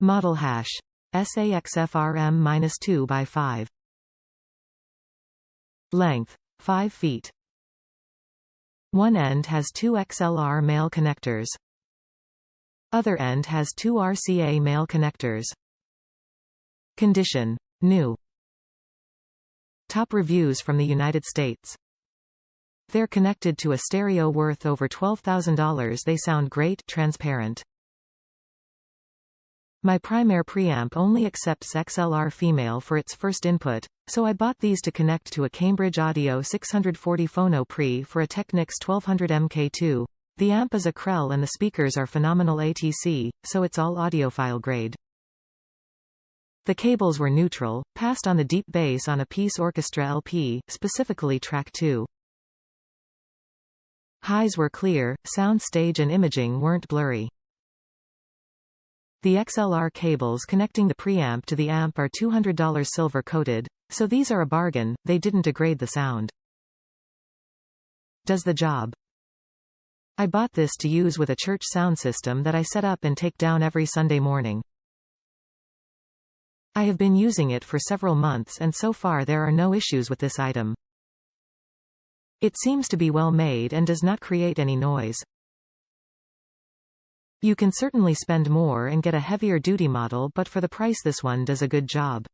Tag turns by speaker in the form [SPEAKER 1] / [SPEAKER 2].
[SPEAKER 1] Model hash. SAXFRM-2x5. Length. 5 feet. One end has 2 XLR Male Connectors. Other end has 2 RCA Male Connectors. Condition. New. Top reviews from the United States. They're connected to a stereo worth over $12,000. They sound great, transparent. My Primare preamp only accepts XLR female for its first input, so I bought these to connect to a Cambridge Audio 640 phono pre for a Technics 1200 MK2. The amp is a Krell and the speakers are phenomenal ATC, so it's all audiophile grade. The cables were neutral, passed on the deep bass on a Peace Orchestra LP, specifically track 2. Highs were clear, soundstage and imaging weren't blurry. The XLR cables connecting the preamp to the amp are $200 silver coated, so these are a bargain. They didn't degrade the sound. Does the job. I bought this to use with a church sound system that I set up and take down every Sunday morning. I have been using it for several months and so far there are no issues with this item. It seems to be well made and does not create any noise. You can certainly spend more and get a heavier duty model, but for the price this one does a good job.